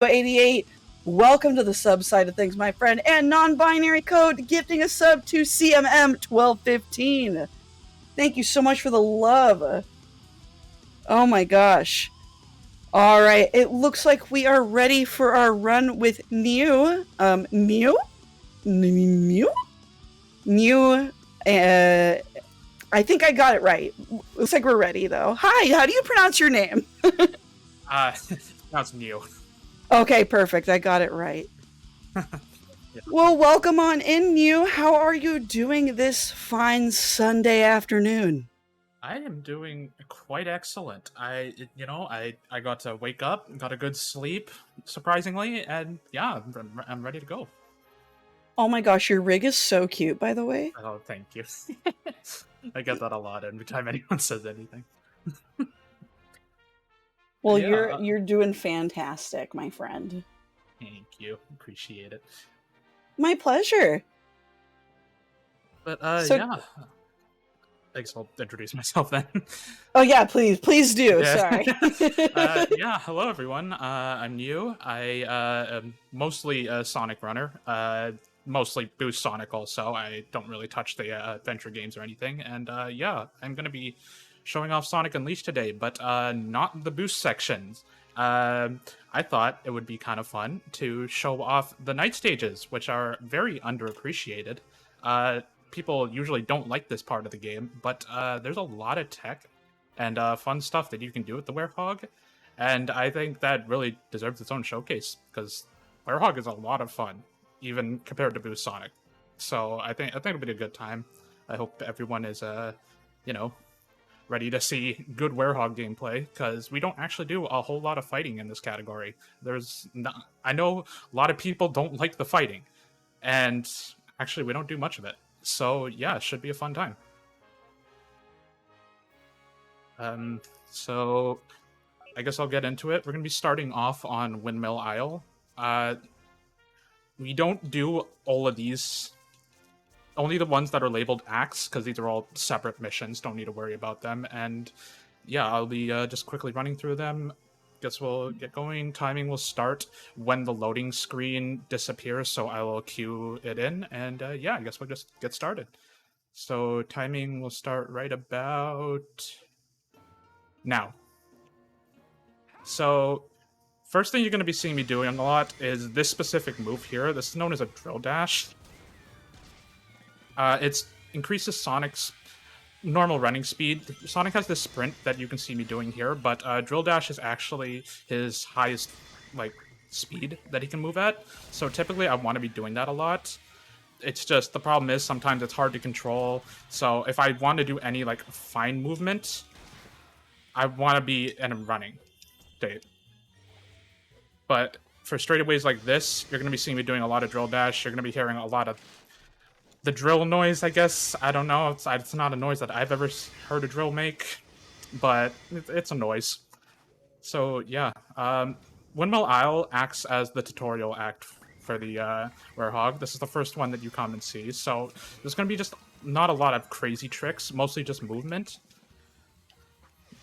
88. Welcome to the sub side of things, my friend, and non-binary code gifting a sub to CMM1215. Thank you so much for the love. Oh my gosh. All right, it looks like we are ready for our run with Nyu. I think I got it right. Looks like we're ready, though. Hi, how do you pronounce your name? That's Nyu. Okay, perfect. I got it right. Yeah. Well, welcome on in, Nyu. How are you doing this fine Sunday afternoon? I am doing quite excellent. I got to wake up, got a good sleep, surprisingly, and yeah, I'm ready to go. Oh my gosh, your rig is so cute, by the way. Oh, thank you. I get that a lot every time anyone says anything. Well, Yeah, you're doing fantastic, my friend. Thank you. Appreciate it. My pleasure. But yeah. I guess I'll introduce myself then. Oh yeah, please do. Yeah. Sorry. Yeah, hello everyone. I'm Nyu. I am mostly a Sonic runner. Mostly Boost Sonic also. I don't really touch the adventure games or anything. And yeah, I'm going to be showing off Sonic Unleashed today, but not the Boost sections. I thought it would be kind of fun to show off the night stages, which are very underappreciated. People usually don't like this part of the game, but there's a lot of tech and fun stuff that you can do with the Werehog, and I think that really deserves its own showcase because Werehog is a lot of fun, even compared to Boost Sonic. So I think it'll be a good time. I hope everyone is ready to see good Werehog gameplay because we don't actually do a whole lot of fighting in this category. I know a lot of people don't like the fighting, and actually we don't do much of it. So yeah, it should be a fun time. So I guess I'll get into it. We're going to be starting off on Windmill Isle. We don't do all of these, only the ones that are labeled acts, because these are all separate missions, don't need to worry about them. And yeah, I'll be just quickly running through them. Guess we'll get going. Timing will start when the loading screen disappears, so I will cue it in. And yeah, I guess we'll just get started. So timing will start right about now. So first thing you're going to be seeing me doing a lot is this specific move here. This is known as a drill dash. It increases Sonic's normal running speed. Sonic has this sprint that you can see me doing here, but drill dash is actually his highest speed that he can move at. So typically I want to be doing that a lot. It's just the problem is sometimes it's hard to control. So if I want to do any fine movement, I want to be in a running state. But for straightaways like this, you're going to be seeing me doing a lot of drill dash. You're going to be hearing a lot of the drill noise, I guess. I don't know. It's not a noise that I've ever heard a drill make, but it's a noise. So yeah, Windmill Isle acts as the tutorial act for the Werehog. This is the first one that you come and see. So there's going to be just not a lot of crazy tricks, mostly just movement.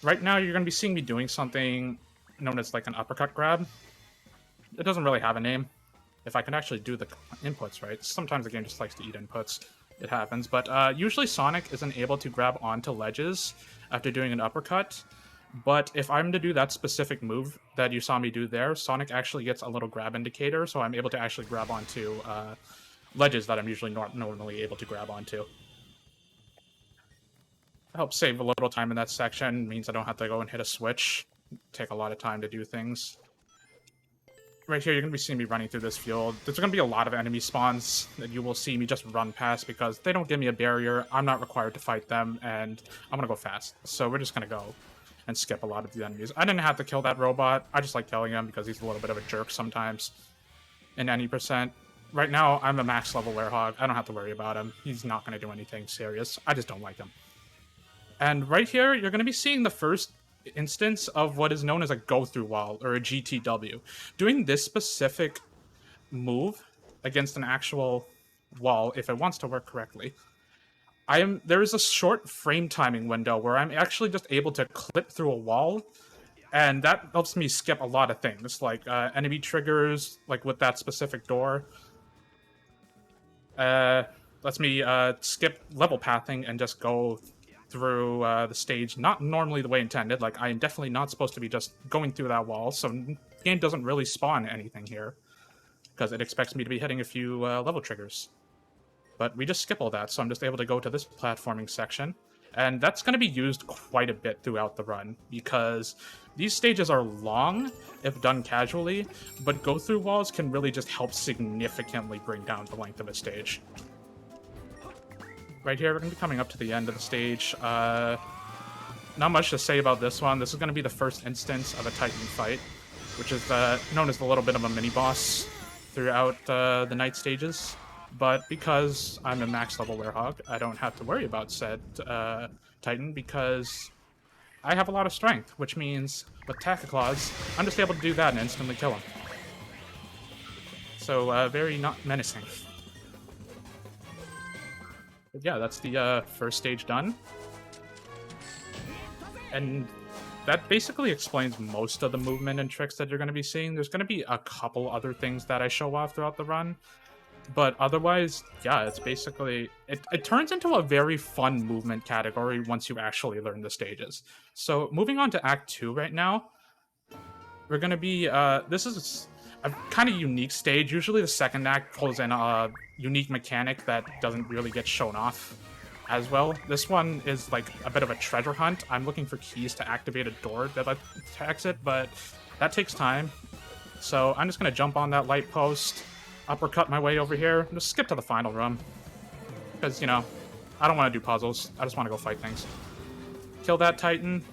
Right now, you're going to be seeing me doing something known as an uppercut grab. It doesn't really have a name. If I can actually do the inputs right. Sometimes the game just likes to eat inputs. It happens. But usually Sonic isn't able to grab onto ledges after doing an uppercut. But if I'm to do that specific move that you saw me do there, Sonic actually gets a little grab indicator, so I'm able to actually grab onto ledges that I'm usually not normally able to grab onto. Helps save a little time in that section, means I don't have to go and hit a switch. Take a lot of time to do things. Right here, you're going to be seeing me running through this field. There's going to be a lot of enemy spawns that you will see me just run past because they don't give me a barrier. I'm not required to fight them, and I'm going to go fast. So we're just going to go and skip a lot of the enemies. I didn't have to kill that robot. I just like killing him because he's a little bit of a jerk sometimes. In any percent. Right now, I'm a max level Werehog. I don't have to worry about him. He's not going to do anything serious. I just don't like him. And right here, you're going to be seeing the first instance of what is known as a go-through wall, or a GTW. Doing this specific move against an actual wall, if it wants to work correctly, there is a short frame timing window where I'm actually just able to clip through a wall And that helps me skip a lot of things, like enemy triggers, like with that specific door. Lets me skip level pathing and just go through the stage, not normally the way intended. Like, I am definitely not supposed to be just going through that wall, so the game doesn't really spawn anything here, because it expects me to be hitting a few level triggers. But we just skip all that, so I'm just able to go to this platforming section. And that's going to be used quite a bit throughout the run, because these stages are long if done casually, but go-through walls can really just help significantly bring down the length of a stage. Right here, we're going to be coming up to the end of the stage. Not much to say about this one. This is going to be the first instance of a Titan fight, which is known as a little bit of a mini-boss throughout the night stages. But because I'm a max level werehog, I don't have to worry about said Titan, because I have a lot of strength, which means with Tachiclaws, I'm just able to do that and instantly kill him. So very not menacing. But yeah, that's the first stage done. And that basically explains most of the movement and tricks that you're going to be seeing. There's going to be a couple other things that I show off throughout the run. But otherwise, yeah, it's basically... It turns into a very fun movement category once you actually learn the stages. So, moving on to Act 2 right now, we're going to be... this is a kind of unique stage. Usually the second act pulls in a unique mechanic that doesn't really get shown off as well. This one is like a bit of a treasure hunt. I'm looking for keys to activate a door that lets to exit, but that takes time. So, I'm just going to jump on that light post, uppercut my way over here, and just skip to the final room. Because, you know, I don't want to do puzzles. I just want to go fight things. Kill that Titan.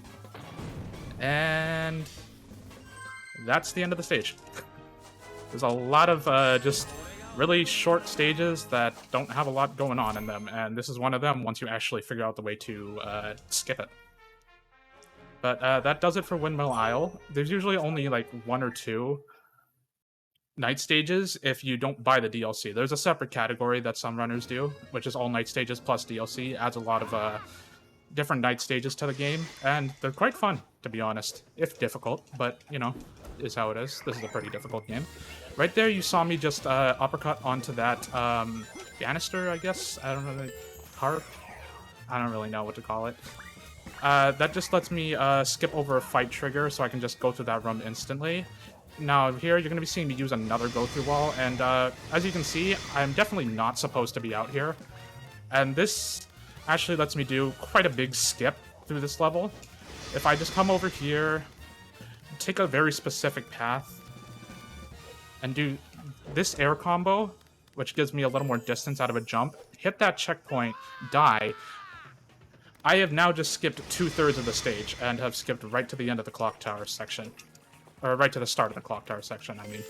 And that's the end of the stage. There's a lot of just really short stages that don't have a lot going on in them, and this is one of them once you actually figure out the way to skip it. But that does it for Windmill Isle. There's usually only like 1 or 2 night stages if you don't buy the DLC. There's a separate category that some runners do, which is all night stages plus DLC. Adds a lot of different night stages to the game, and they're quite fun, to be honest. If difficult, but, you know, is how it is. This is a pretty difficult game. Right there, you saw me just uppercut onto that banister, I guess? I don't know, harp? I don't really know what to call it. That just lets me skip over a fight trigger, so I can just go through that room instantly. Now, here, you're going to be seeing me use another go-through wall, and as you can see, I'm definitely not supposed to be out here. And this actually lets me do quite a big skip through this level. If I just come over here, take a very specific path, and do this air combo, which gives me a little more distance out of a jump, hit that checkpoint, die, I have now just skipped 2/3 of the stage, and have skipped right to the end of the clock tower section. Or right to the start of the clock tower section, I mean.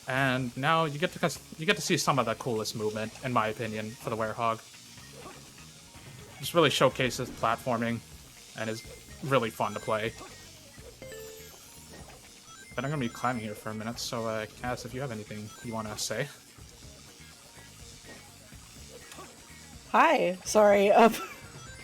And now you get to see some of the coolest movement, in my opinion, for the werehog. Just really showcases platforming, and is really fun to play. But I'm gonna be climbing here for a minute, so Cass, if you have anything you want to say. Hi, sorry.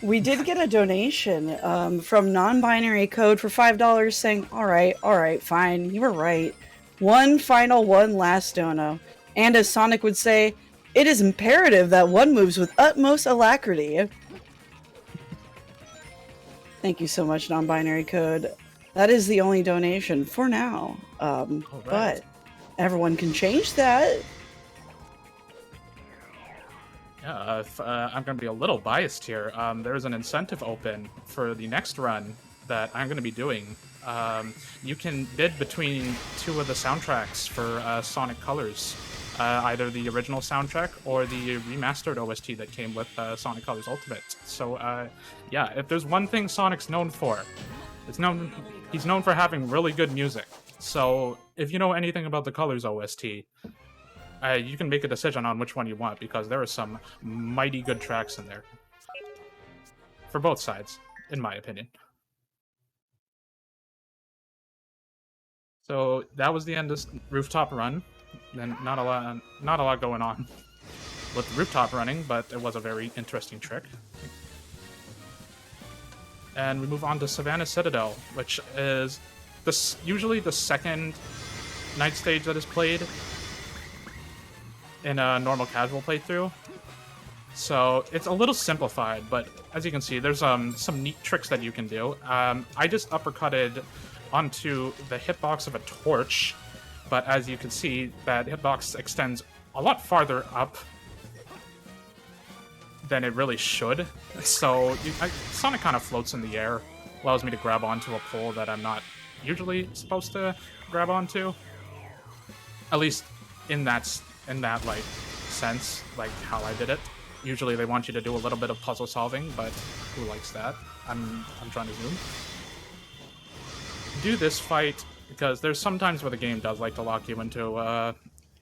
We did get a donation from Non-Binary Code for $5 saying, all right, fine, you were right. One last dono. And as Sonic would say, it is imperative that one moves with utmost alacrity. Thank you so much, Non-Binary Code. That is the only donation for now. But everyone can change that. Yeah, I'm going to be a little biased here. There's an incentive open for the next run that I'm going to be doing. You can bid between 2 of the soundtracks for Sonic Colors. Either the original soundtrack or the remastered OST that came with Sonic Colors Ultimate. So, yeah, if there's one thing Sonic's known for, he's known for having really good music. So, if you know anything about the Colors OST, you can make a decision on which one you want, because there are some mighty good tracks in there. For both sides, in my opinion. So that was the end of Rooftop Run. Then not a lot going on with rooftop running, but it was a very interesting trick. And we move on to Savannah Citadel, which is usually the second night stage that is played in a normal casual playthrough. So it's a little simplified, but as you can see, there's some neat tricks that you can do. I just uppercutted onto the hitbox of a torch, but as you can see, that hitbox extends a lot farther up than it really should. So Sonic kind of floats in the air, allows me to grab onto a pole that I'm not usually supposed to grab onto. At least in that like sense, like how I did it. Usually they want you to do a little bit of puzzle solving, but who likes that? I'm trying to zoom. Do this fight because there's sometimes where the game does like to lock you into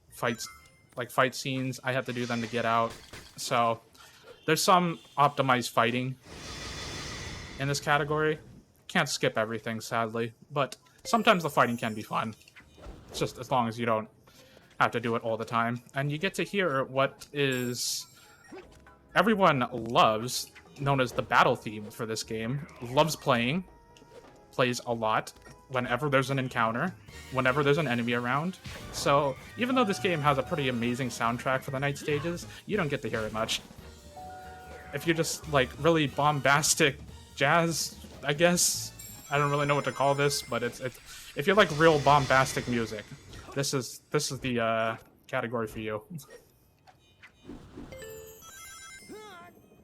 fights, like fight scenes. I have to do them to get out. So there's some optimized fighting in this category. Can't skip everything, sadly, but sometimes the fighting can be fun. It's just as long as you don't have to do it all the time. And you get to hear what is everyone loves, known as the battle theme for this game. Loves playing, plays a lot whenever there's an encounter, whenever there's an enemy around. So even though this game has a pretty amazing soundtrack for the night stages, you don't get to hear it much. If you're just like really bombastic jazz, I guess, I don't really know what to call this, but it's if you like real bombastic music, this is the category for you.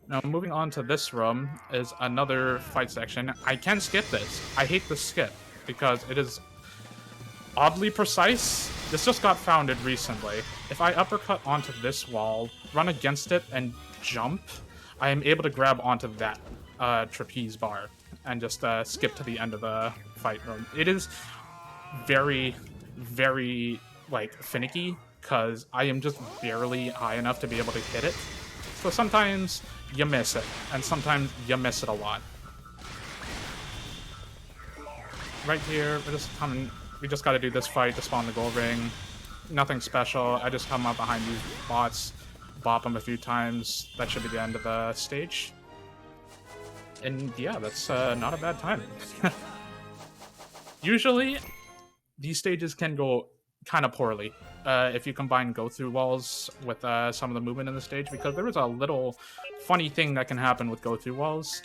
Now, moving on to this room is another fight section. I can skip this. I hate the skip because it is oddly precise. This just got founded recently. If I uppercut onto this wall, run against it, and jump, I am able to grab onto that trapeze bar and just skip to the end of the fight room. It is very, very, like, finicky because I am just barely high enough to be able to hit it. So sometimes you miss it, and sometimes you miss it a lot. Right here, we just gotta do this fight to spawn the gold ring. Nothing special, I just come up behind these bots, bop them a few times. That should be the end of the stage. And yeah, that's not a bad time. Usually, these stages can go kind of poorly if you combine go-through walls with some of the movement in the stage, because there is a little funny thing that can happen with go-through walls.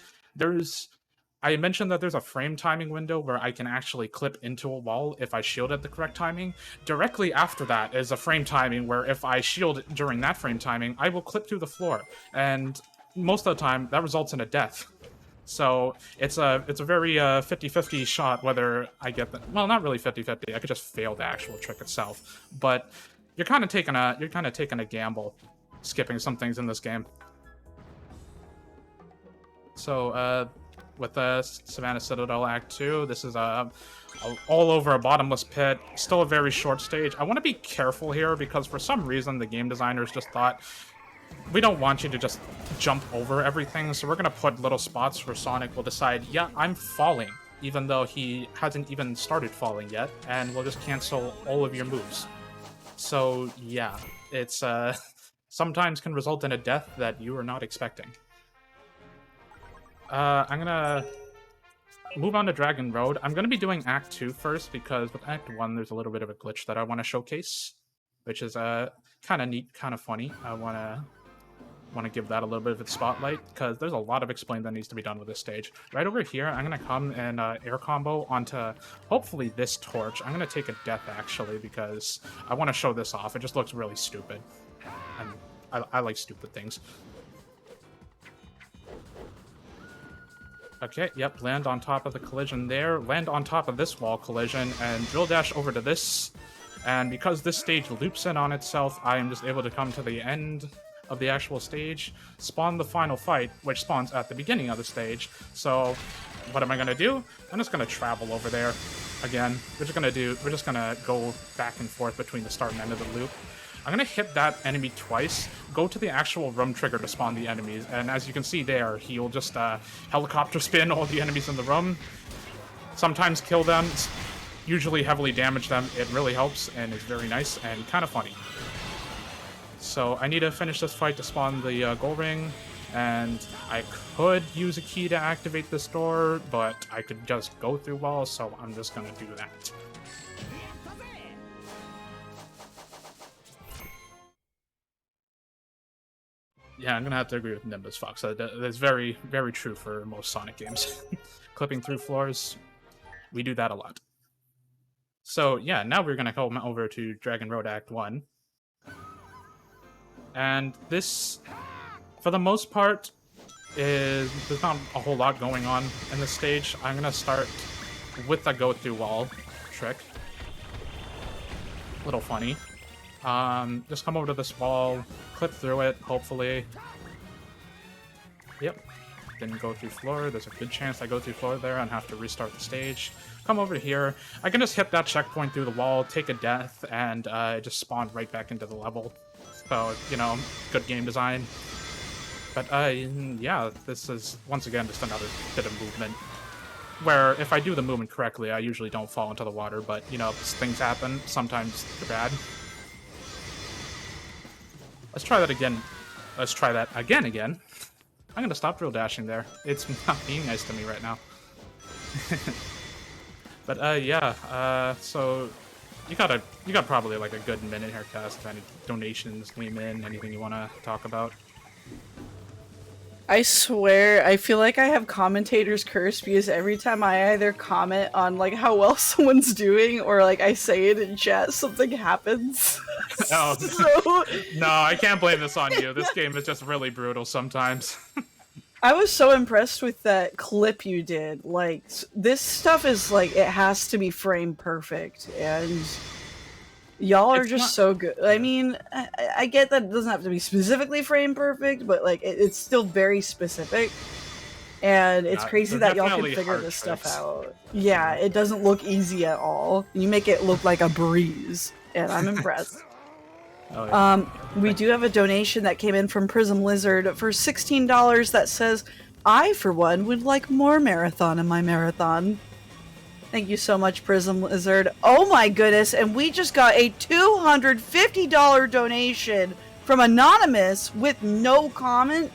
I mentioned that there's a frame timing window where I can actually clip into a wall if I shield at the correct timing. Directly after that is a frame timing where if I shield during that frame timing, I will clip through the floor, and most of the time that results in a death. So it's a very 50-50 shot whether I get the, well, not really 50-50. I could just fail the actual trick itself, but you're kind of taking a gamble skipping some things in this game. So with Savannah Citadel Act 2, this is all over a bottomless pit. Still a very short stage. I want to be careful here because for some reason the game designers just thought, we don't want you to just jump over everything, so we're going to put little spots where Sonic will decide, yeah, I'm falling, even though he hasn't even started falling yet, and we'll just cancel all of your moves. So yeah, it's sometimes can result in a death that you are not expecting. I'm gonna move on to Dragon Road. I'm gonna be doing Act 2 first, because with Act 1 there's a little bit of a glitch that I want to showcase, which is kind of neat, kind of funny. I want to give that a little bit of its spotlight, because there's a lot of explain that needs to be done with this stage. Right over here, I'm going to come and air combo onto, hopefully, this torch. I'm going to take a death, actually, because I want to show this off. It just looks really stupid. And I like stupid things. Okay, yep, land on top of the collision there. Land on top of this wall collision, and drill dash over to this. And because this stage loops in on itself, I am just able to come to the end of the actual stage, spawn the final fight, which spawns at the beginning of the stage. So what am I gonna do? I'm just gonna travel over there again. We're just gonna go back and forth between the start and end of the loop. I'm gonna hit that enemy twice, go to the actual room trigger to spawn the enemies, and as you can see there, he'll just helicopter spin all the enemies in the room, sometimes kill them, usually heavily damage them. It really helps and is very nice and kind of funny. So I need to finish this fight to spawn the gold ring. And I could use a key to activate this door, but I could just go through walls, so I'm just gonna do that. Yeah, I'm gonna have to agree with Nimbus Fox. That's very, very true for most Sonic games. Clipping through floors, we do that a lot. So yeah, now we're gonna come over to Dragon Road Act 1. And this, for the most part, there's not a whole lot going on in this stage. I'm gonna start with the go-through wall trick. Little funny. Just come over to this wall, clip through it, hopefully. Yep. Didn't go through floor. There's a good chance I go through floor there and have to restart the stage. Come over here. I can just hit that checkpoint through the wall, take a death, and just spawn right back into the level. So, you know, good game design. But, yeah, this is, once again, just another bit of movement. Where, if I do the movement correctly, I usually don't fall into the water, but, you know, things happen. Sometimes they're bad. Let's try that again. Let's try that again. I'm gonna stop drill dashing there. It's not being nice to me right now. But, yeah, so... You got probably like a good minute here, Cass, if any donations came in, anything you want to talk about? I swear, I feel like I have commentator's curse because every time I either comment on like how well someone's doing or like I say it in chat, something happens. Oh, So no, I can't blame this on you. This game is just really brutal sometimes. I was so impressed with that clip you did. Like, this stuff is like, it has to be frame perfect, and y'all are It's just not- so good. I mean, I get that it doesn't have to be specifically frame perfect, but like, it's still very specific. And it's Yeah, crazy they're that y'all can definitely figure hard this stuff tricks. out. Yeah, it doesn't look easy at all. You make it look like a breeze, and I'm impressed. Oh, yeah. We do have a donation that came in from Prism Lizard for $16 that says, I, for one, would like more marathon in my marathon. Thank you so much, Prism Lizard. Oh my goodness, and we just got a $250 donation from Anonymous with no comment.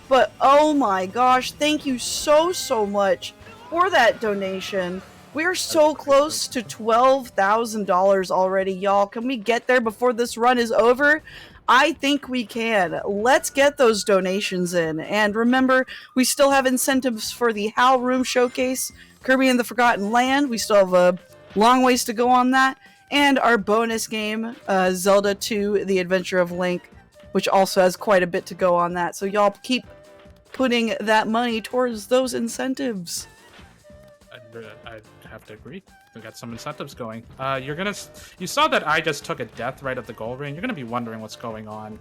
But oh my gosh, thank you so much for that donation. We're so close to $12,000 already, y'all. Can we get there before this run is over? I think we can. Let's get those donations in. And remember, we still have incentives for the HAL Room Showcase, Kirby and the Forgotten Land. We still have a long ways to go on that. And our bonus game, Zelda 2, The Adventure of Link, which also has quite a bit to go on that. So y'all keep putting that money towards those incentives. I have to agree. We got some incentives going. You saw that I just took a death right at the goal ring. You're gonna be wondering what's going on.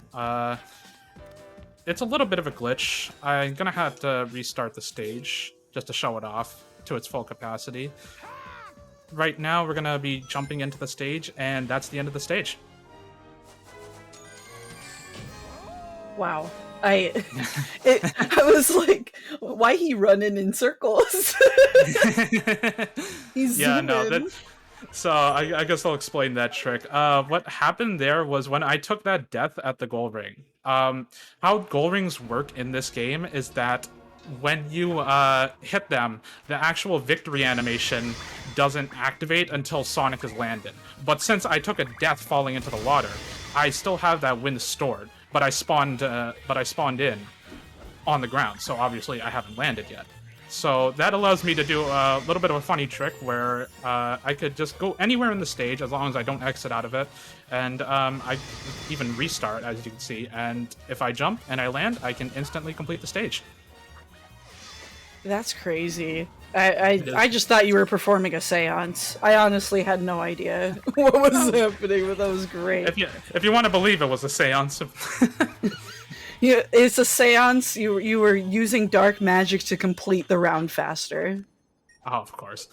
It's a little bit of a glitch. I'm gonna have to restart the stage just to show it off to its full capacity. Right now, we're gonna be jumping into the stage, and that's the end of the stage. Wow. I was like, why he running in circles? He's Yeah, no, zooming. so I guess I'll explain that trick. What happened there was when I took that death at the goal ring. How goal rings work in this game is that when you hit them, the actual victory animation doesn't activate until Sonic is landed. But since I took a death falling into the water, I still have that win stored. But I spawned in on the ground, so obviously I haven't landed yet. So that allows me to do a little bit of a funny trick where I could just go anywhere in the stage as long as I don't exit out of it, and I even restart, as you can see, and if I jump and I land, I can instantly complete the stage. That's crazy. I just thought you were performing a seance. I honestly had no idea what was happening, but that was great. If you want to believe it was a seance. Yeah, it's a seance. You were using dark magic to complete the round faster. Oh, of course.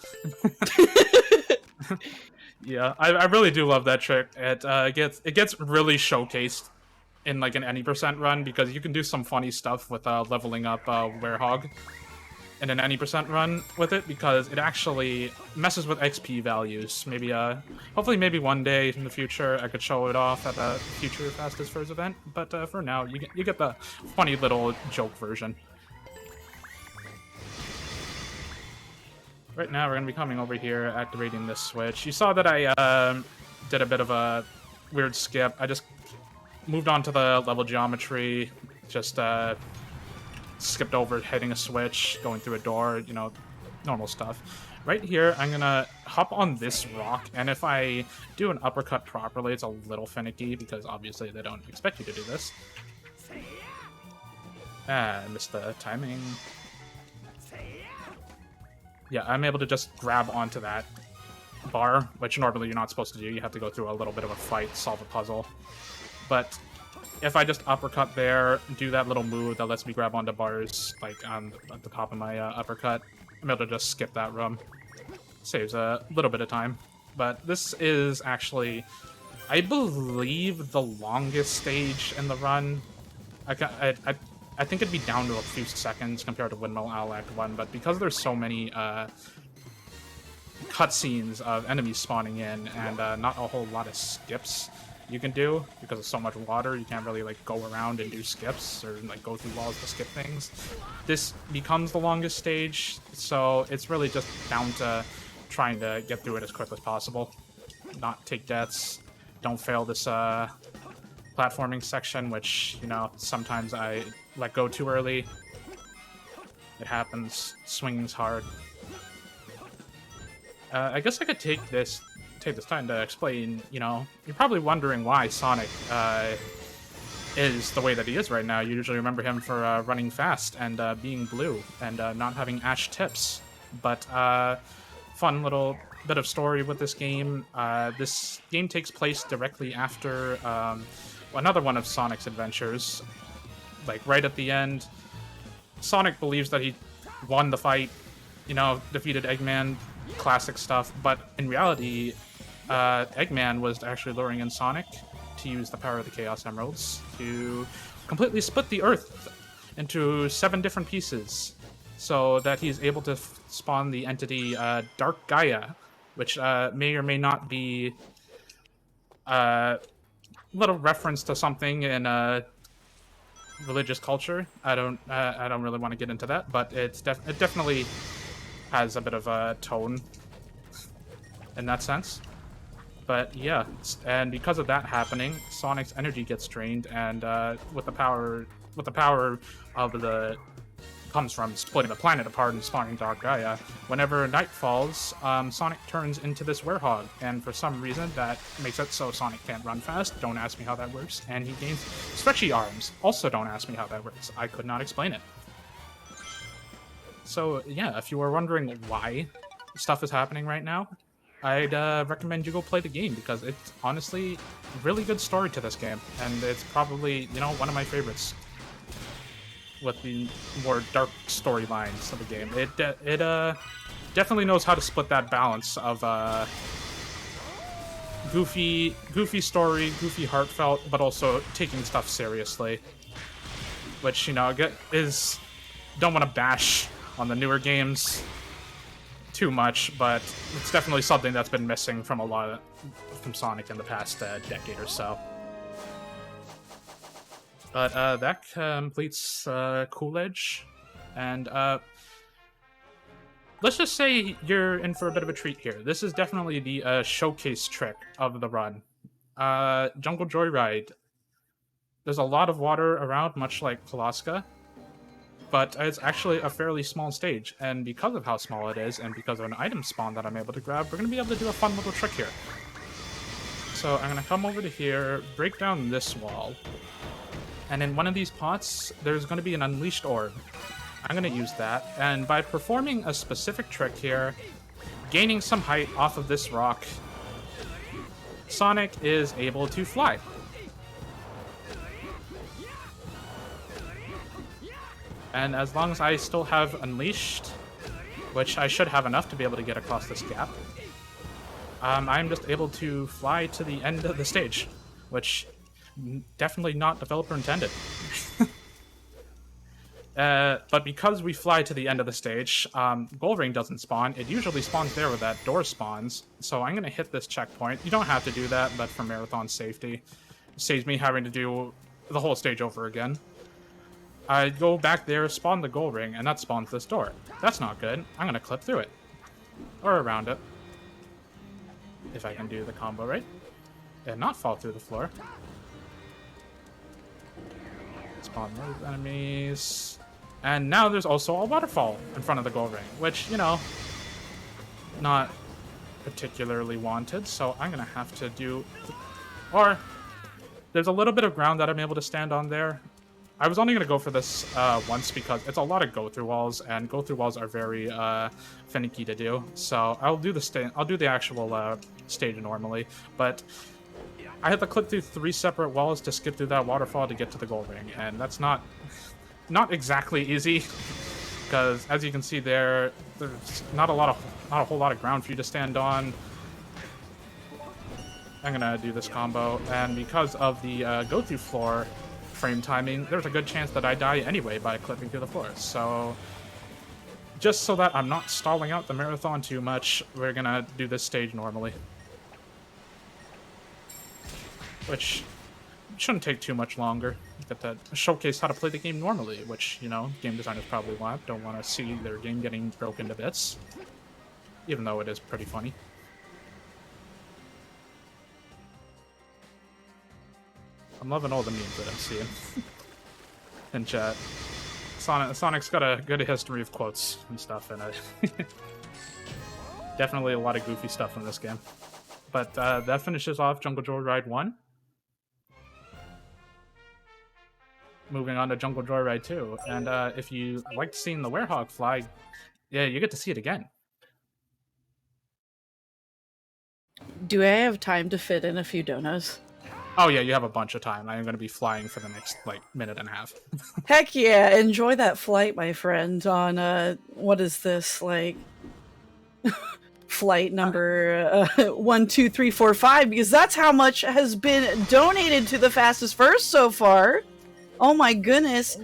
Yeah, I really do love that trick. It gets really showcased in like an any % run because you can do some funny stuff with leveling up Werehog. in an any percent run with it because it actually messes with XP values. Maybe hopefully maybe one day in the future I could show it off at a future Fastest Furs event. But for now, you get the funny little joke version. Right now, we're gonna be coming over here, activating this switch. You saw that I did a bit of a weird skip. I just moved on to the level geometry, just skipped over hitting a switch, going through a door, you know, normal stuff. Right here, I'm gonna hop on this rock, and if I do an uppercut properly, it's a little finicky, because obviously they don't expect you to do this. Ah, I missed the timing. Yeah, I'm able to just grab onto that bar, which normally you're not supposed to do. You have to go through a little bit of a fight, solve a puzzle. But if I just uppercut there, do that little move that lets me grab onto bars, like at the top of my uppercut, I'm able to just skip that room. Saves a little bit of time. But this is actually, I believe, the longest stage in the run. I think it'd be down to a few seconds compared to Windmill Owl Act 1, but because there's so many cutscenes of enemies spawning in and not a whole lot of skips you can do, because of so much water, you can't really like go around and do skips or like go through walls to skip things. This becomes the longest stage, so it's really just down to trying to get through it as quick as possible. Not take deaths, don't fail this platforming section, which, you know, sometimes I let go too early. It happens. Swinging's hard. I guess I could take this time to explain, you know, you're probably wondering why Sonic is the way that he is right now. You usually remember him for running fast and being blue and not having ash tips. But fun little bit of story with this game. This game takes place directly after another one of Sonic's adventures. Like, right at the end, Sonic believes that he won the fight, you know, defeated Eggman, classic stuff, but in reality, Eggman was actually luring in Sonic to use the power of the Chaos Emeralds to completely split the Earth into 7 different pieces, so that he's able to spawn the entity Dark Gaia, which may or may not be a little reference to something in religious culture. I don't really want to get into that, but it definitely has a bit of a tone in that sense. But yeah, and because of that happening, Sonic's energy gets drained, and with the power of the comes from splitting the planet apart and spawning Dark Gaia. Whenever night falls, Sonic turns into this werehog, and for some reason that makes it so Sonic can't run fast. Don't ask me how that works. And he gains stretchy arms. Also don't ask me how that works. I could not explain it. So yeah, if you were wondering why stuff is happening right now, I'd recommend you go play the game, because it's honestly a really good story to this game, and it's probably, you know, one of my favorites with the more dark storylines of the game. It definitely knows how to split that balance of goofy story, goofy heartfelt, but also taking stuff seriously, which, you know, don't want to bash on the newer games too much, but it's definitely something that's been missing from from Sonic in the past decade or so. But that completes Cool Edge, and let's just say you're in for a bit of a treat here. This is definitely the showcase trick of the run. Jungle Joyride. There's a lot of water around, much like Kalaska, but it's actually a fairly small stage, and because of how small it is, and because of an item spawn that I'm able to grab, we're going to be able to do a fun little trick here. So I'm going to come over to here, break down this wall, and in one of these pots, there's going to be an Unleashed Orb. I'm going to use that, and by performing a specific trick here, gaining some height off of this rock, Sonic is able to fly. And as long as I still have Unleashed, which I should have enough to be able to get across this gap, I'm just able to fly to the end of the stage, which definitely not developer intended. But because we fly to the end of the stage, Gold Ring doesn't spawn. It usually spawns there where that door spawns. So I'm going to hit this checkpoint. You don't have to do that, but for marathon safety, it saves me having to do the whole stage over again. I go back there, spawn the Gold Ring, and that spawns this door. That's not good. I'm going to clip through it. Or around it. If I can do the combo right. And not fall through the floor. Spawn those enemies. And now there's also a waterfall in front of the Gold Ring, which, you know, not particularly wanted, so I'm going to have to do... Or, there's a little bit of ground that I'm able to stand on there. I was only going to go for this once because it's a lot of go-through walls, and go-through walls are very finicky to do. So I'll do the actual stage normally, but I had to clip through 3 separate walls to skip through that waterfall to get to the Gold Ring, and that's not exactly easy, because as you can see there's not a whole lot of ground for you to stand on. I'm gonna do this combo, and because of the go through floor frame timing, there's a good chance that I die anyway by clipping through the floor. So just so that I'm not stalling out the marathon too much, we're gonna do this stage normally, which shouldn't take too much longer. Get that showcase how to play the game normally, which, you know, game designers probably don't want to see their game getting broken to bits, even though it is pretty funny. I'm loving all the memes that I'm seeing in chat. Sonic's got a good history of quotes and stuff in it. Definitely a lot of goofy stuff in this game. But that finishes off Jungle Joyride 1. Moving on to Jungle Joyride 2. And if you liked seeing the Werehog fly, yeah, you get to see it again. Do I have time to fit in a few donuts? Oh yeah, you have a bunch of time. I am going to be flying for the next, like, minute and a half. Heck yeah, enjoy that flight, my friend, on, what is this, like, flight number 1, 2, 3, 4, 5, because that's how much has been donated to the Fastest First so far. Oh my goodness.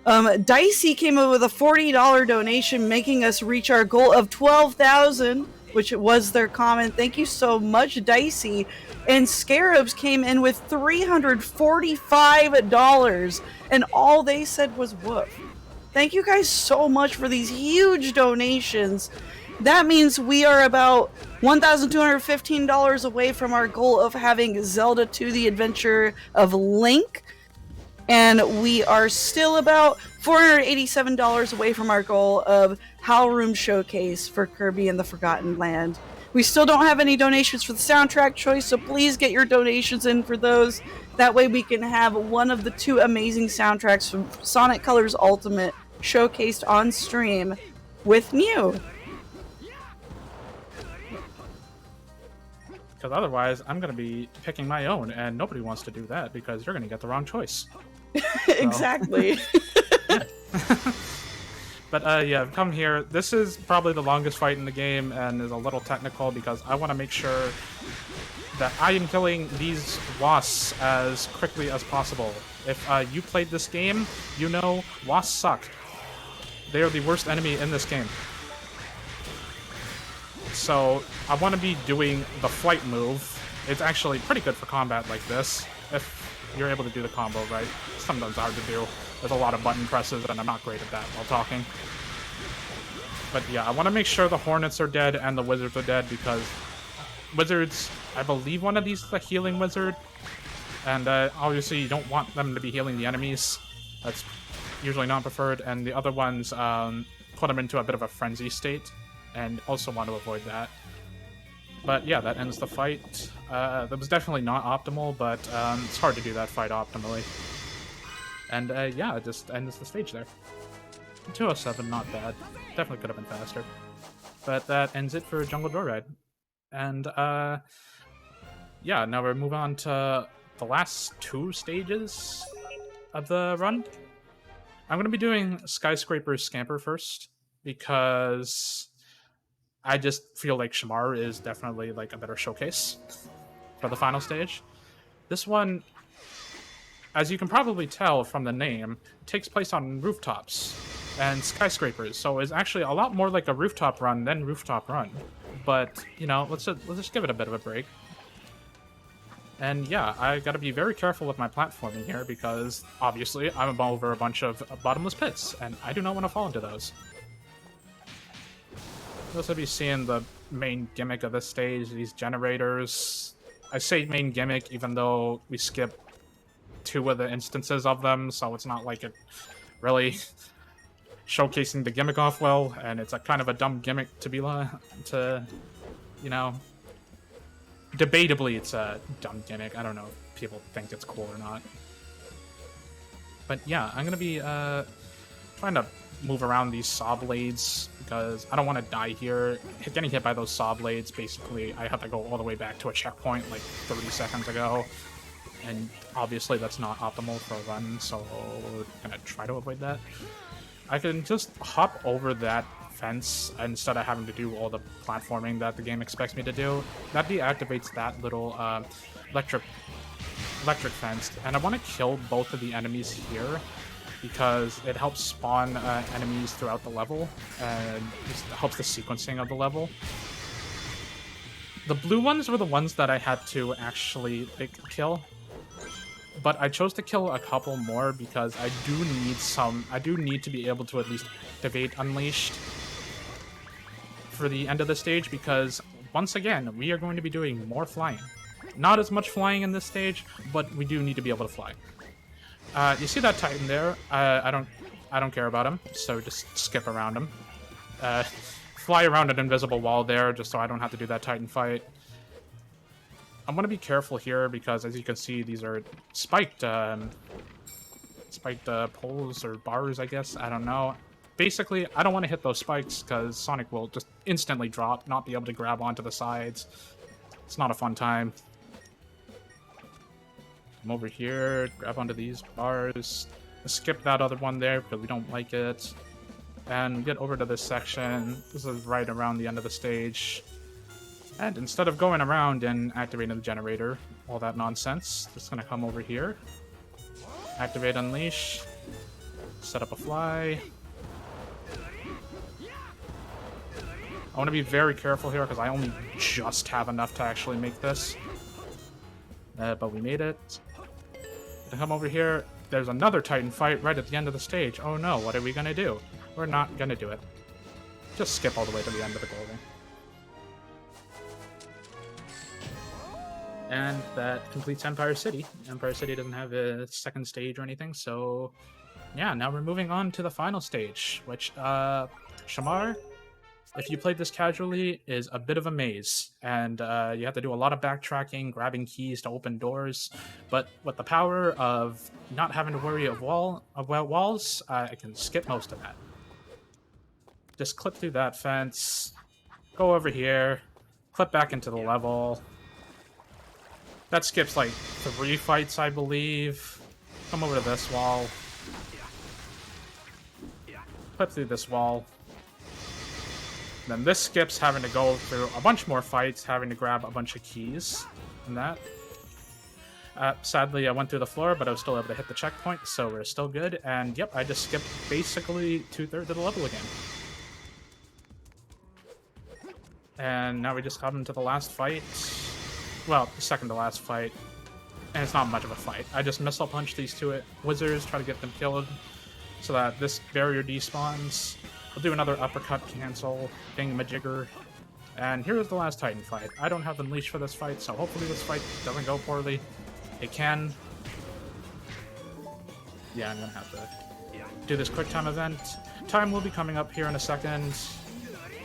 Dicey came up with a $40 donation, making us reach our goal of 12,000, which was their comment. Thank you so much, Dicey. And Scarabs came in with $345, and all they said was woof. Thank you guys so much for these huge donations. That means we are about $1,215 away from our goal of having Zelda 2: The Adventure of Link. And we are still about $487 away from our goal of Howl Room Showcase for Kirby and the Forgotten Land. We still don't have any donations for the soundtrack choice, so please get your donations in for those. That way we can have one of the 2 amazing soundtracks from Sonic Colors Ultimate showcased on stream with Nyu. Because otherwise, I'm going to be picking my own, and nobody wants to do that because you're going to get the wrong choice. Exactly. But yeah, come here. This is probably the longest fight in the game and is a little technical because I want to make sure that I am killing these wasps as quickly as possible. If you played this game, you know wasps suck. They are the worst enemy in this game. So I want to be doing the flight move. It's actually pretty good for combat like this, if you're able to do the combo right. Sometimes hard to do. There's a lot of button presses, and I'm not great at that while talking. But yeah, I want to make sure the Hornets are dead and the Wizards are dead, because Wizards, I believe one of these is a healing wizard, and obviously you don't want them to be healing the enemies. That's usually not preferred, and the other ones put them into a bit of a frenzy state, and also want to avoid that. But yeah, that ends the fight. That was definitely not optimal, but it's hard to do that fight optimally. And yeah, it just ends the stage there. 207, not bad. Definitely could have been faster. But that ends it for Jungle Joyride. And yeah, now we're moving on to the last 2 stages of the run. I'm going to be doing Skyscraper Scamper first, because I just feel like Shamar is definitely like a better showcase for the final stage. This one, as you can probably tell from the name, it takes place on rooftops and skyscrapers, so it's actually a lot more like a rooftop run than rooftop run. But you know, let's just give it a bit of a break. And yeah, I gotta be very careful with my platforming here because obviously I'm over a bunch of bottomless pits, and I do not want to fall into those. You'll also be seeing the main gimmick of this stage, these generators. I say main gimmick even though we skip 2 of the instances of them, so it's not like it really showcasing the gimmick off well, and it's a kind of a dumb gimmick to be you know, debatably it's a dumb gimmick. I don't know if people think it's cool or not. But yeah, I'm gonna be trying to move around these saw blades because I don't want to die here. Getting hit by those saw blades, basically, I have to go all the way back to a checkpoint like 30 seconds ago. And obviously that's not optimal for a run, so we're gonna try to avoid that. I can just hop over that fence instead of having to do all the platforming that the game expects me to do. That deactivates that little electric fence, and I want to kill both of the enemies here because it helps spawn enemies throughout the level and just helps the sequencing of the level. The blue ones were the ones that I had to actually kill, but I chose to kill a couple more because I do need to be able to at least activate Unleashed for the end of the stage because once again we are going to be doing more flying. Not as much flying in this stage, but we do need to be able to fly. You see that Titan there? I don't care about him, so just skip around him. Fly around an invisible wall there, just so I don't have to do that Titan fight. I'm gonna be careful here because, as you can see, these are spiked poles or bars, I guess. I don't know. Basically, I don't want to hit those spikes because Sonic will just instantly drop, not be able to grab onto the sides. It's not a fun time. Come over here, grab onto these bars, skip that other one there because we don't like it, and get over to this section. This is right around the end of the stage. And instead of going around and activating the generator, all that nonsense, just gonna come over here, activate Unleash, set up a fly. I want to be very careful here because I only just have enough to actually make this. But we made it. To come over here, there's another Titan fight right at the end of the stage. Oh no, what are we gonna do? We're not gonna do it. Just skip all the way to the end of the goal. And that completes Empire City. Empire City doesn't have a second stage or anything, so yeah, now we're moving on to the final stage, which, Shamar, if you played this casually, is a bit of a maze, and you have to do a lot of backtracking, grabbing keys to open doors, but with the power of not having to worry about walls, I can skip most of that. Just clip through that fence, go over here, clip back into the level. That skips like 3 fights, I believe. Come over to this wall. Clip through this wall. Then this skips having to go through a bunch more fights, having to grab a bunch of keys and that. Sadly, I went through the floor, but I was still able to hit the checkpoint, so we're still good. And yep, I just skipped basically 2/3 of the level again. And now we just come into the last fight. Well, the second to last fight. And it's not much of a fight. I just missile punch these 2 wizards, try to get them killed, so that this barrier despawns. I'll do another uppercut cancel, thingamajigger. And here's the last Titan fight. I don't have the Unleash for this fight, so hopefully this fight doesn't go poorly. It can. Yeah, I'm gonna have to do this quick time event. Time will be coming up here in a second,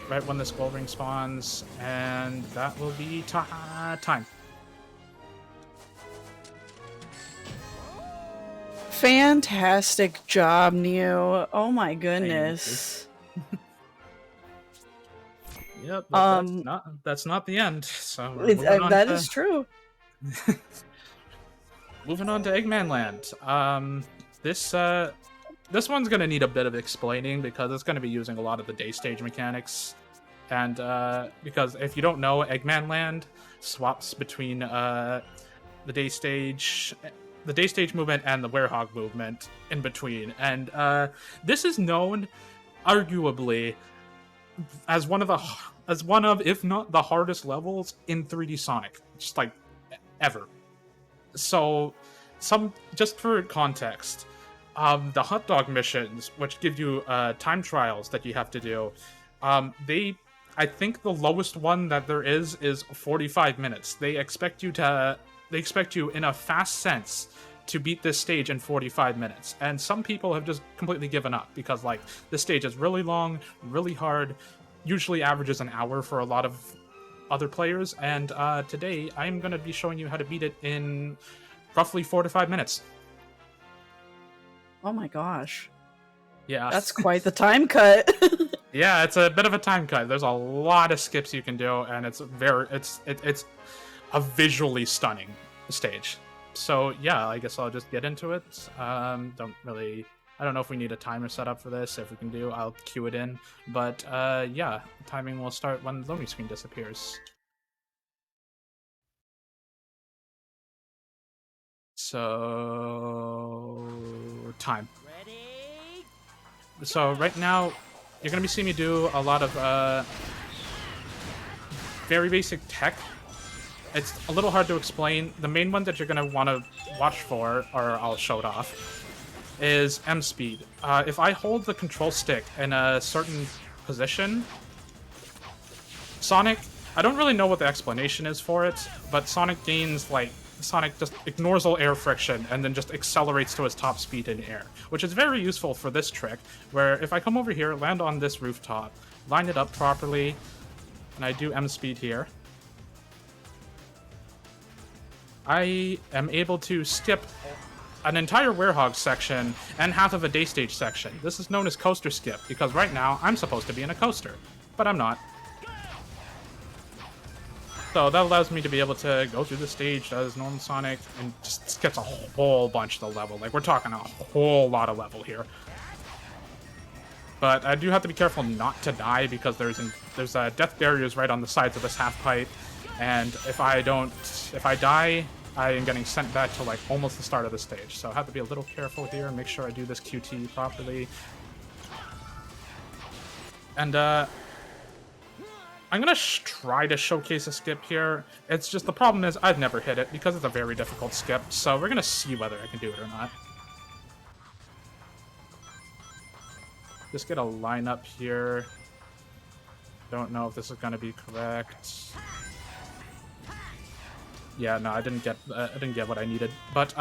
right when this gold ring spawns, and that will be time. Fantastic job, Nyu. Oh my goodness. Yep, that's not the end. So that is true. Moving on to Eggman Land. This one's gonna need a bit of explaining because it's gonna be using a lot of the day stage mechanics, and because if you don't know, Eggman Land swaps between the day stage the day stage movement and the werehog movement in between. And this is known, arguably, as one of, if not the hardest levels in 3D Sonic, just like ever. So, just for context, the hot dog missions, which give you time trials that you have to do, I think the lowest one that there is 45 minutes. They expect you in a fast sense to beat this stage in 45 minutes. And some people have just completely given up because like this stage is really long, really hard, usually averages an hour for a lot of other players. And today I'm going to be showing you how to beat it in roughly 4 to 5 minutes. Oh my gosh. Yeah. That's quite the time cut. Yeah, it's a bit of a time cut. There's a lot of skips you can do, and it's a visually stunning stage. So yeah, I guess I'll just get into it. I don't know if we need a timer set up for this. If we can do, I'll cue it in. But yeah, timing will start when the loading screen disappears. So time. So right now, you're gonna be seeing me do a lot of very basic tech. It's a little hard to explain. The main one that you're gonna want to watch for, or I'll show it off, is M speed. If I hold the control stick in a certain position, Sonic, I don't really know what the explanation is for it, but Sonic just ignores all air friction and then just accelerates to his top speed in air, which is very useful for this trick, where if I come over here, land on this rooftop, line it up properly, and I do M speed here, I am able to skip an entire werehog section and half of a day stage section. This is known as coaster skip, because right now I'm supposed to be in a coaster, but I'm not. So that allows me to be able to go through the stage as normal Sonic and just skips a whole bunch of the level. Like, we're talking a whole lot of level here. But I do have to be careful not to die because there's death barriers right on the sides of this half pipe, and if I die, I am getting sent back to like almost the start of the stage. So I have to be a little careful here and make sure I do this QT properly. And I'm gonna try to showcase a skip here. It's just the problem is I've never hit it because it's a very difficult skip. So we're gonna see whether I can do it or not. Just get a line up here. Don't know if this is gonna be correct. Yeah, no, I didn't get what I needed. But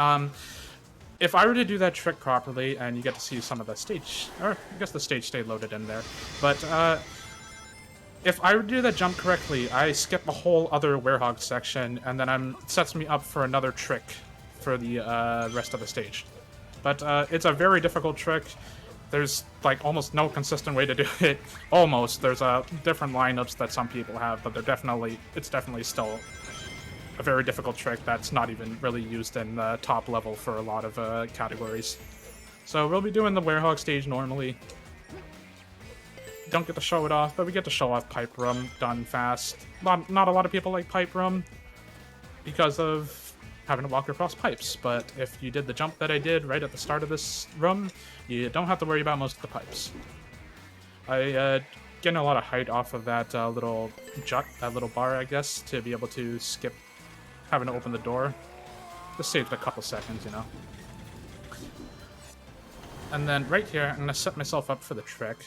if I were to do that trick properly, and you get to see some of the stage, or I guess the stage stayed loaded in there, but if I were to do that jump correctly, I skip a whole other werehog section, and then it sets me up for another trick for the rest of the stage. But it's a very difficult trick. There's like almost no consistent way to do it. Almost. There's different lineups that some people have, but it's definitely still a very difficult trick that's not even really used in the top level for a lot of categories. So we'll be doing the werehog stage normally. Don't get to show it off, but we get to show off Pipe Room done fast. Not a lot of people like Pipe Room because of having to walk across pipes, but if you did the jump that I did right at the start of this room, you don't have to worry about most of the pipes. I getting a lot of height off of that little jut, that little bar, I guess, to be able to skip having to open the door. Just saved a couple seconds, you know. And then right here, I'm going to set myself up for the trick.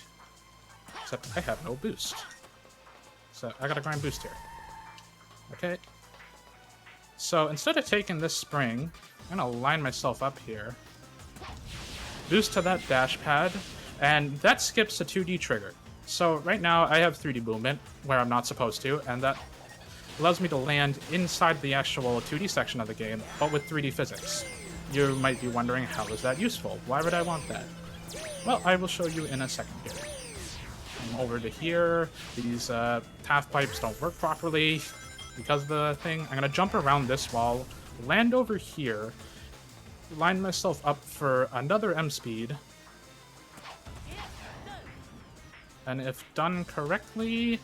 Except I have no boost. So I gotta grind boost here. Okay. So instead of taking this spring, I'm gonna line myself up here. Boost to that dash pad, and that skips a 2D trigger. So right now I have 3D movement, where I'm not supposed to, and that allows me to land inside the actual 2D section of the game, but with 3D physics. You might be wondering, how is that useful? Why would I want that? Well, I will show you in a second here. Over to here, these half pipes don't work properly because of the thing. I'm gonna jump around this wall, land over here, line myself up for another M speed, and if done correctly,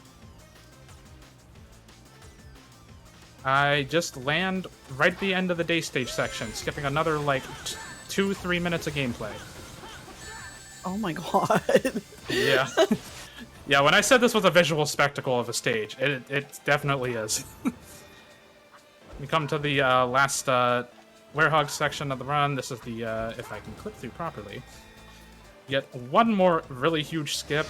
I just land right at the end of the day stage section, skipping another, like, 2-3 minutes of gameplay. Oh my god. Yeah. Yeah, when I said this was a visual spectacle of a stage, it definitely is. We come to the last Werehog section of the run. This is the, if I can click through properly. Yet one more really huge skip.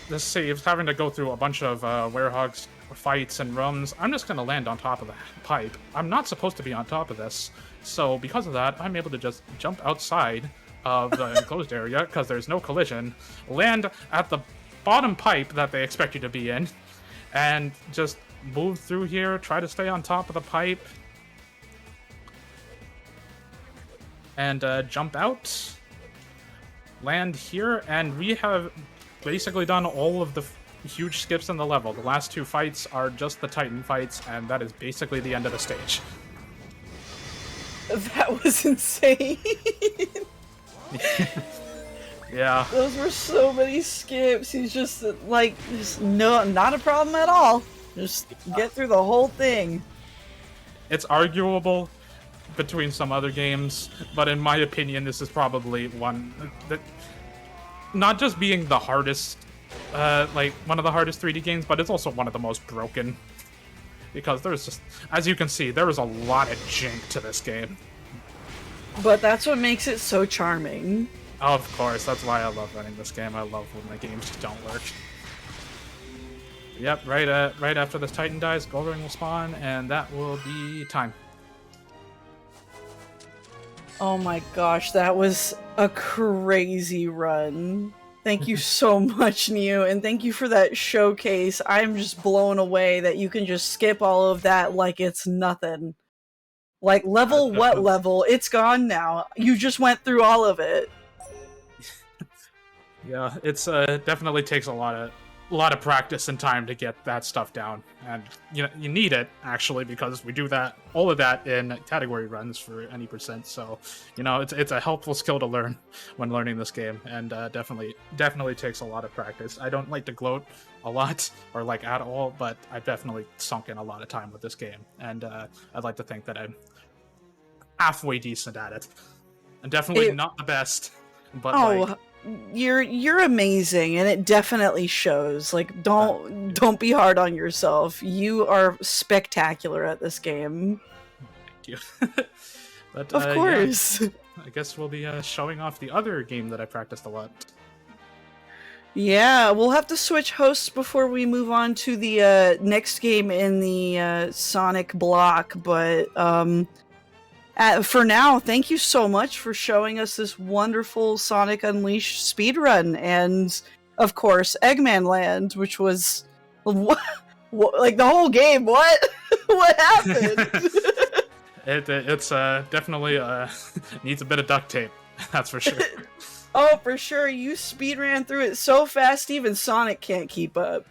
This saves having to go through a bunch of Werehogs fights and rooms. I'm just going to land on top of the pipe. I'm not supposed to be on top of this, so because of that, I'm able to just jump outside of the enclosed area, because there's no collision, land at the bottom pipe that they expect you to be in, and just move through here, try to stay on top of the pipe, and jump out, land here, and we have basically done all of the huge skips in the level. The last 2 fights are just the Titan fights, and that is basically the end of the stage. That was insane. Yeah. Those were so many skips. He's just like, no, not a problem at all. Just get through the whole thing. It's arguable between some other games, but in my opinion, this is probably one that, not just being the hardest, like one of the hardest 3D games, but it's also one of the most broken. Because there's just, as you can see, there is a lot of jank to this game. But that's what makes it so charming. Of course, that's why I love running this game. I love when the games just don't work. Yep, right after this Titan dies, Gold Ring will spawn, and that will be time. Oh my gosh, that was a crazy run. Thank you so much, Nyu, and thank you for that showcase. I'm just blown away that you can just skip all of that like it's nothing. Like, level what level? It's gone now. You just went through all of it. Yeah, it's definitely takes a lot of practice and time to get that stuff down, and you need it actually, because we do all of that in category runs for any percent. So it's a helpful skill to learn when learning this game, and definitely takes a lot of practice. I don't like to gloat a lot or like at all, but I've definitely sunk in a lot of time with this game, and I'd like to think that I'm halfway decent at it. I'm definitely not the best, but you're amazing, and it definitely shows. Like, don't be hard on yourself. You are spectacular at this game. Thank you. But of course. Yeah, I guess we'll be showing off the other game that I practiced a lot. Yeah, we'll have to switch hosts before we move on to the next game in the Sonic block, but for now, thank you so much for showing us this wonderful Sonic Unleashed speedrun, and of course, Eggman Land, which was like the whole game. What? What happened? It's definitely needs a bit of duct tape. That's for sure. Oh, for sure. You speedran through it so fast, even Sonic can't keep up.